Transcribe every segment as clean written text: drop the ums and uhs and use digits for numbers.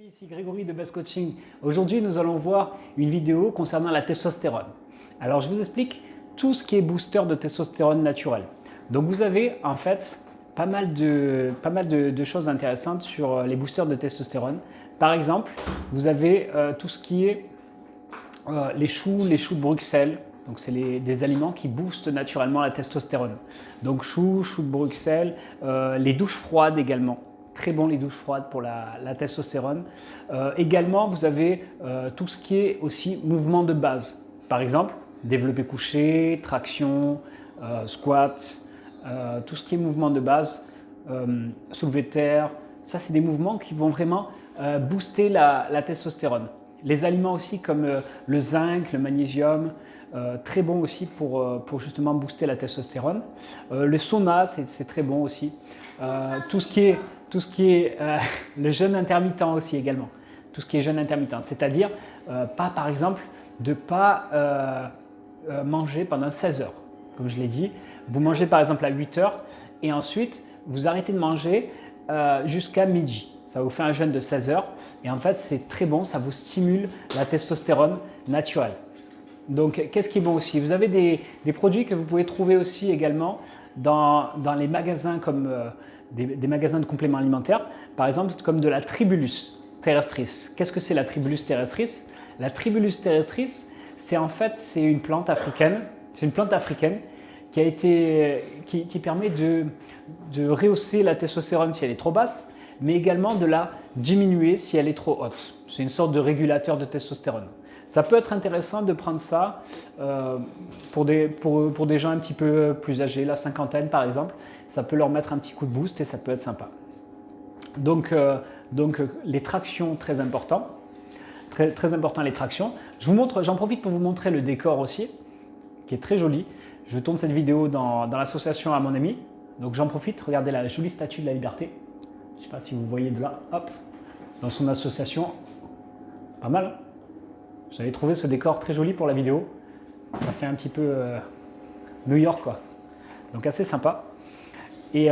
Ici Grégory de Best Coaching. Aujourd'hui, nous allons voir une vidéo concernant la testostérone. Alors, je vous explique tout ce qui est booster de testostérone naturel. Donc, vous avez en fait pas mal de choses intéressantes sur les boosters de testostérone. Par exemple, vous avez tout ce qui est les choux de Bruxelles. Donc, c'est des aliments qui boostent naturellement la testostérone. Donc, choux de Bruxelles, les douches froides également. Très bon les douches froides pour la testostérone. Également, vous avez tout ce qui est aussi mouvement de base. Par exemple, développé couché, traction, squat, tout ce qui est mouvement de base, soulevé de terre. Ça, c'est des mouvements qui vont vraiment booster la testostérone. Les aliments aussi comme le zinc, le magnésium, très bon aussi pour justement booster la testostérone. Le sauna, c'est très bon aussi. Tout ce qui est le jeûne intermittent aussi également. Tout ce qui est jeûne intermittent, c'est-à-dire par exemple de ne pas manger pendant 16 heures. Comme je l'ai dit, vous mangez par exemple à 8 heures et ensuite vous arrêtez de manger jusqu'à midi. Ça vous fait un jeûne de 16 heures et en fait c'est très bon, ça vous stimule la testostérone naturelle. Donc qu'est-ce qui est bon aussi? Vous avez des produits que vous pouvez trouver aussi également dans les magasins comme des magasins de compléments alimentaires, par exemple comme de la Tribulus terrestris. Qu'est-ce que c'est la Tribulus terrestris? La Tribulus terrestris, c'est une plante africaine. C'est une plante africaine qui permet de rehausser la testostérone si elle est trop basse, mais également de la diminuer si elle est trop haute. C'est une sorte de régulateur de testostérone. Ça peut être intéressant de prendre ça pour des gens un petit peu plus âgés, la cinquantaine par exemple. Ça peut leur mettre un petit coup de boost et ça peut être sympa. Donc les tractions, très important. Très important les tractions. J'en profite pour vous montrer le décor aussi, qui est très joli. Je tourne cette vidéo dans l'association à mon ami. Donc j'en profite, regardez la jolie statue de la liberté. Je ne sais pas si vous voyez de là, hop, dans son association. Pas mal. J'avais trouvé ce décor très joli pour la vidéo. Ça fait un petit peu New York, quoi. Donc assez sympa. Et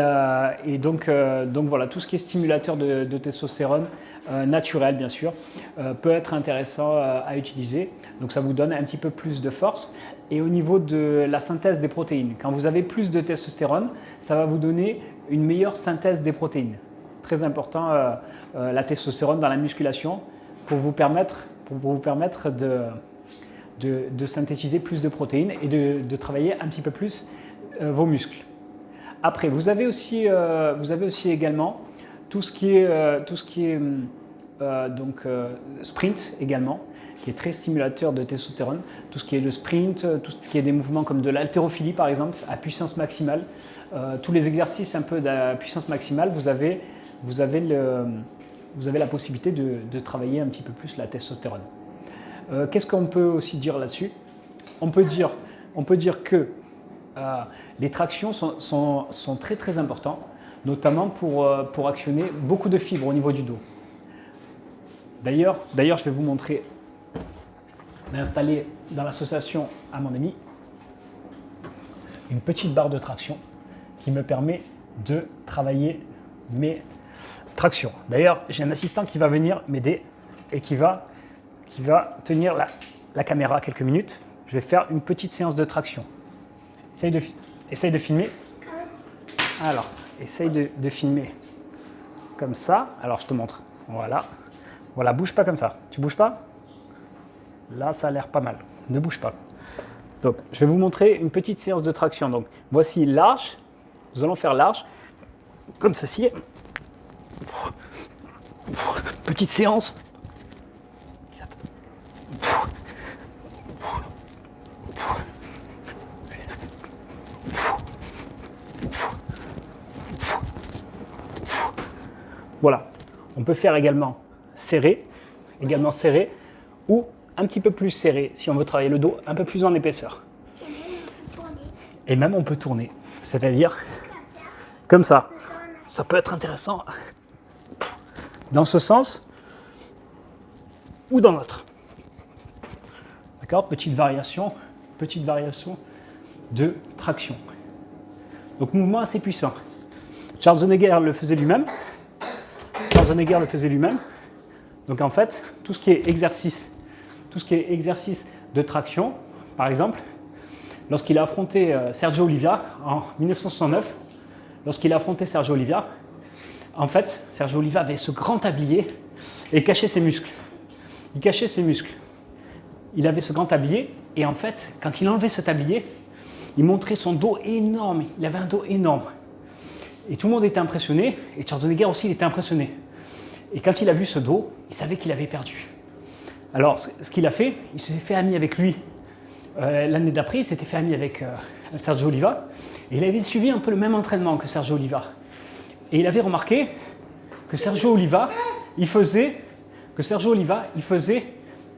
donc voilà, tout ce qui est stimulateur de testostérone, naturel bien sûr, peut être intéressant à utiliser. Donc ça vous donne un petit peu plus de force. Et au niveau de la synthèse des protéines, quand vous avez plus de testostérone, ça va vous donner une meilleure synthèse des protéines. Très important, la testostérone dans la musculation pour vous permettre de synthétiser plus de protéines et de travailler un petit peu plus vos muscles. Après, vous avez aussi également tout ce qui est sprint également, qui est très stimulateur de testostérone. Tout ce qui est le sprint, tout ce qui est des mouvements comme de l'haltérophilie par exemple, à puissance maximale. Tous les exercices un peu de puissance maximale, vous avez la possibilité de travailler un petit peu plus la testostérone. Qu'est-ce qu'on peut aussi dire là-dessus? On peut dire que les tractions sont très très importants, notamment pour actionner beaucoup de fibres au niveau du dos. D'ailleurs, je vais vous montrer, installé dans l'association à mon ami, une petite barre de traction qui me permet de travailler mes traction. D'ailleurs, j'ai un assistant qui va venir m'aider et qui va tenir la caméra quelques minutes. Je vais faire une petite séance de traction. Essaye de filmer. Alors, essaye de filmer comme ça. Alors, je te montre. Voilà. Voilà, bouge pas comme ça. Tu bouges pas? Là, ça a l'air pas mal. Ne bouge pas. Donc, je vais vous montrer une petite séance de traction. Donc, voici large. Nous allons faire large, comme ceci. Petite séance. Voilà. On peut faire également serré ou un petit peu plus serré si on veut travailler le dos un peu plus en épaisseur. Et même on peut tourner, c'est-à-dire comme ça. Ça peut être intéressant dans ce sens ou dans l'autre. D'accord? Petite variation de traction. Donc mouvement assez puissant. Schwarzenegger le faisait lui-même. Donc en fait, tout ce qui est exercice de traction, par exemple, lorsqu'il a affronté Sergio Oliva en 1969, en fait, Sergio Oliva avait ce grand tablier et cachait ses muscles. Il avait ce grand tablier et en fait, quand il enlevait ce tablier, il montrait son dos énorme. Il avait un dos énorme. Et tout le monde était impressionné, et Schwarzenegger aussi il était impressionné. Et quand il a vu ce dos, il savait qu'il avait perdu. Alors, ce qu'il a fait, il s'est fait ami avec lui. L'année d'après, il s'était fait ami avec Sergio Oliva, et il avait suivi un peu le même entraînement que Sergio Oliva. Et il avait remarqué que Sergio Oliva, il faisait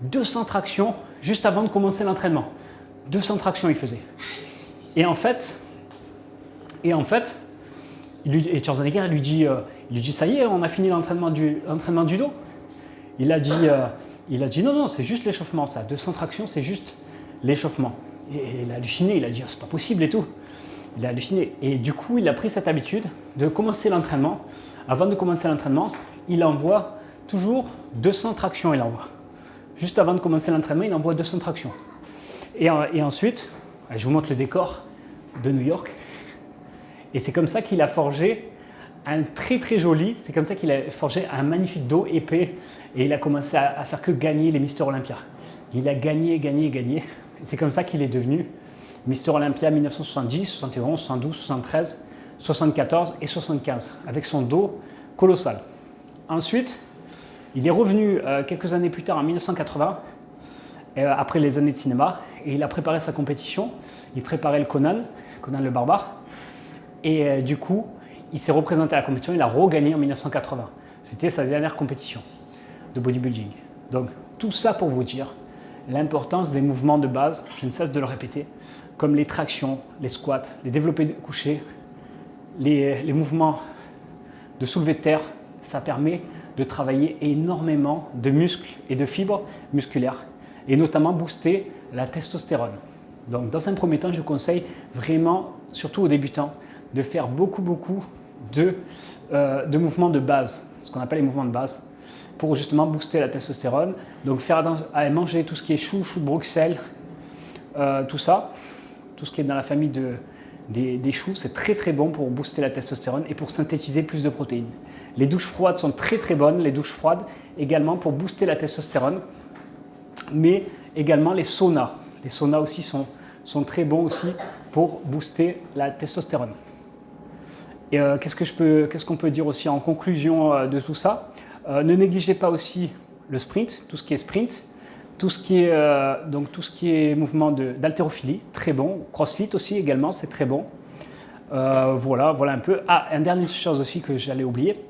200 tractions juste avant de commencer l'entraînement. 200 tractions il faisait. Et en fait, Schwarzenegger lui dit ça y est, on a fini l'entraînement du dos. Il a dit non, c'est juste l'échauffement, ça. 200 tractions, c'est juste l'échauffement. Et il a halluciné, il a dit c'est pas possible et tout. Il a halluciné. Et du coup, il a pris cette habitude de commencer l'entraînement. Avant de commencer l'entraînement, il envoie toujours 200 tractions. Juste avant de commencer l'entraînement, il envoie 200 tractions. Et ensuite, je vous montre le décor de New York. Et c'est comme ça qu'il a forgé un magnifique dos épais. Et il a commencé à faire que gagner les Mister Olympia. Il a gagné. Et c'est comme ça qu'il est devenu Mister Olympia 1970, 71, 72, 73, 74 et 75, avec son dos colossal. Ensuite, il est revenu quelques années plus tard, en 1980, après les années de cinéma, et il a préparé sa compétition. Il préparait le Conan le barbare. Et du coup, il s'est représenté à la compétition, il a regagné en 1980. C'était sa dernière compétition de bodybuilding. Donc, tout ça pour vous dire l'importance des mouvements de base, je ne cesse de le répéter, comme les tractions, les squats, les développés couchés, les mouvements de soulevé de terre. Ça permet de travailler énormément de muscles et de fibres musculaires, et notamment booster la testostérone. Donc, dans un premier temps, je conseille vraiment, surtout aux débutants, de faire beaucoup de mouvements de base, ce qu'on appelle les mouvements de base, pour justement booster la testostérone. Donc faire attention à manger tout ce qui est chou de Bruxelles, tout ce qui est dans la famille des choux, c'est très bon pour booster la testostérone et pour synthétiser plus de protéines. Les douches froides sont très bonnes, les douches froides également pour booster la testostérone, mais également les saunas. Les saunas aussi sont très bons aussi pour booster la testostérone. Et qu'est-ce qu'on peut dire aussi en conclusion de tout ça? Ne négligez pas aussi le sprint, tout ce qui est sprint, tout ce qui est mouvement d'haltérophilie, très bon. Crossfit aussi également, c'est très bon. Voilà un peu. Ah, une dernière chose aussi que j'allais oublier.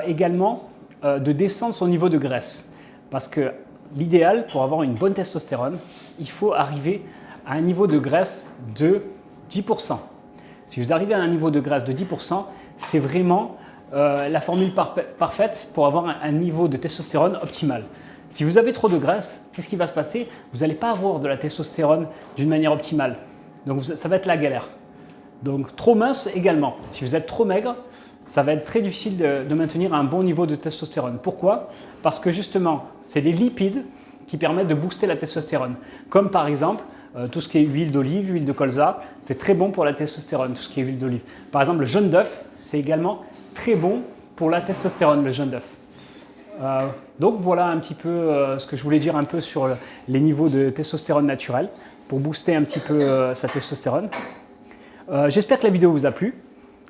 Également, de descendre son niveau de graisse. Parce que l'idéal pour avoir une bonne testostérone, il faut arriver à un niveau de graisse de 10%. Si vous arrivez à un niveau de graisse de 10%, c'est vraiment la formule parfaite pour avoir un niveau de testostérone optimal. Si vous avez trop de graisse, qu'est-ce qui va se passer? Vous n'allez pas avoir de la testostérone d'une manière optimale. Donc ça va être la galère. Donc trop mince également. Si vous êtes trop maigre, ça va être très difficile de maintenir un bon niveau de testostérone. Pourquoi? Parce que justement, c'est les lipides qui permettent de booster la testostérone. Comme par exemple, tout ce qui est huile d'olive, huile de colza, c'est très bon pour la testostérone, tout ce qui est huile d'olive. Par exemple, le jaune d'œuf, c'est également très bon pour la testostérone, le jaune d'œuf. Donc voilà un petit peu ce que je voulais dire un peu sur les niveaux de testostérone naturelle pour booster un petit peu sa testostérone. J'espère que la vidéo vous a plu.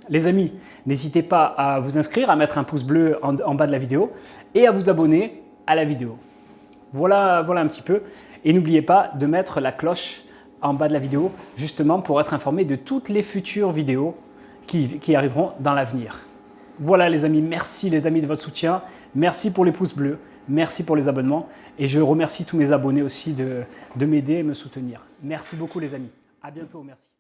Les amis, n'hésitez pas à vous inscrire, à mettre un pouce bleu en bas de la vidéo et à vous abonner à la vidéo. Voilà un petit peu. Et n'oubliez pas de mettre la cloche en bas de la vidéo, justement pour être informé de toutes les futures vidéos qui arriveront dans l'avenir. Voilà les amis, merci les amis de votre soutien. Merci pour les pouces bleus, merci pour les abonnements. Et je remercie tous mes abonnés aussi de m'aider et me soutenir. Merci beaucoup les amis. À bientôt, merci.